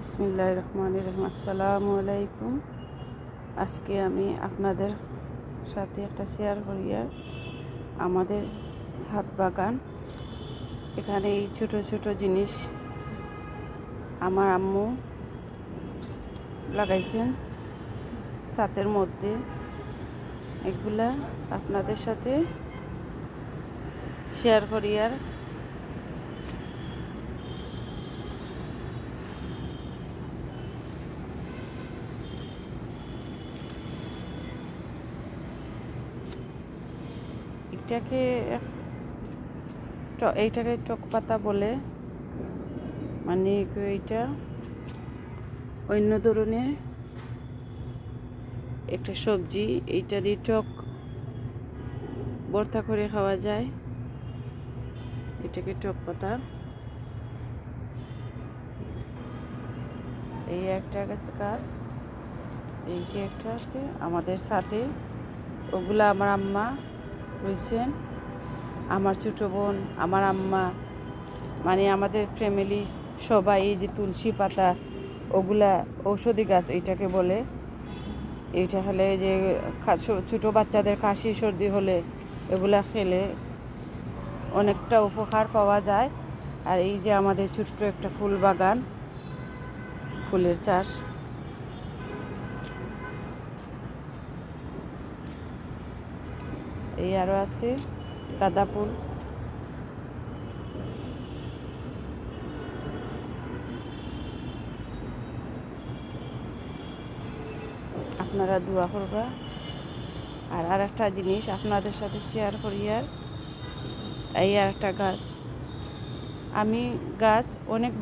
বিসমিল্লাহির রহমানির রহিম। আসসালামু আলাইকুম। আজকে আমি আপনাদের সাথে একটা শেয়ার করি আমাদের ছাদ বাগান। এখানে এই ছোট ছোট জিনিস আমার আম্মু লাগাইছেন ছাদের মধ্যে। এগুলা আপনাদের সাথে শেয়ার করি এইটাকে টক পাতা বলে, মানে এইটা অন্য ধরনের একটা সবজি। এইটা দিয়ে টক ভর্তা করে খাওয়া যায়। এটাকে টক পাতা। এই একটা গাছ, এই যে একটা আছে আমাদের সাথে, ওগুলা আমার আম্মা রয়েছেন, আমার ছোটো বোন, আমার আম্মা, মানে আমাদের ফ্যামিলি সবাই। এই যে তুলসী পাতা, ওগুলা ঔষধি গাছ এইটাকে বলে। এইটা হলে যে ছোটো বাচ্চাদের কাশি সর্দি হলে এগুলা খেলে অনেকটা উপকার পাওয়া যায়। আর এই যে আমাদের ছোট্ট একটা ফুল বাগান, ফুলের চাষ। এই আরও আছে গাঁদা ফুল। আপনারা দোয়া করবা। আর একটা জিনিস আপনাদের সাথে শেয়ার করি এই আর একটা গাছ। আমি গাছ অনেক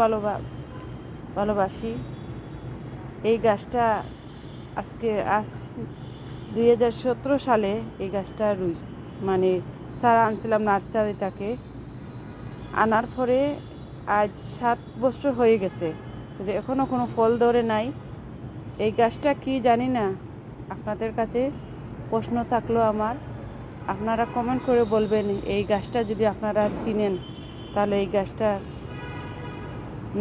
ভালোবাসি। এই গাছটা আজ 2017 সালে এই গাছটা মানে চারা আনছিলাম নার্সারি থেকে। আনার পরে আজ 7 বছর হয়ে গেছে, কিন্তু এখনও কোনো ফল ধরে নাই। এই গাছটা কি জানি না, আপনাদের কাছে প্রশ্ন থাকলো আমার, আপনারা কমেন্ট করে বলবেন। এই গাছটা যদি আপনারা চিনেন তাহলে এই গাছটার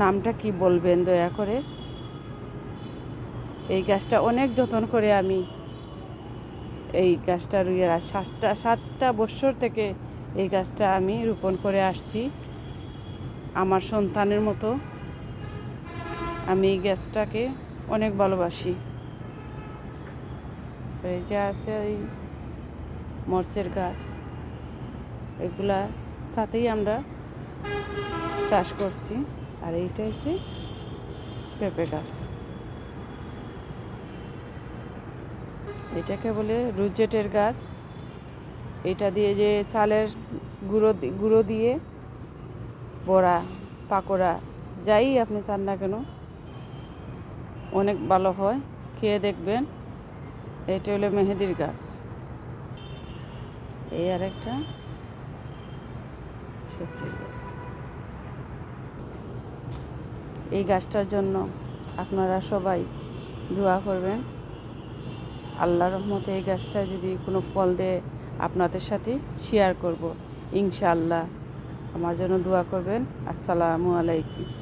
নামটা কি বলবেন দয়া করে। এই গাছটা অনেক যত্ন করে আমি এই গাছটা রুইয়ে 7টা বছর থেকে এই গাছটা আমি রোপণ করে আসছি আমার সন্তানের মতো। আমি এই গাছটাকে অনেক ভালোবাসি। এই যে আছে এই মরচের গাছ, এগুলা সাথেই আমরা চাষ করছি। আর এইটা হচ্ছে পেঁপে গাছ। এটাকে বলে রুজেটের গাছ। এটা দিয়ে যে চালের গুঁড়ো দিয়ে বড়া, পাকোড়া, যাই আপনি চান না কেন অনেক ভালো হয়, খেয়ে দেখবেন। এটা হলো মেহেদির গাছ। এই আর একটা সবজির গাছ। এই গাছটার জন্য আপনারা সবাই দোয়া করবেন। আল্লাহর রহমতে এই গাছটা যদি কোনো ফল দেয় আপনাদের সাথে শেয়ার করব ইনশাআল্লাহ। আমার জন্য দোয়া করবেন। আসসালামু আলাইকুম।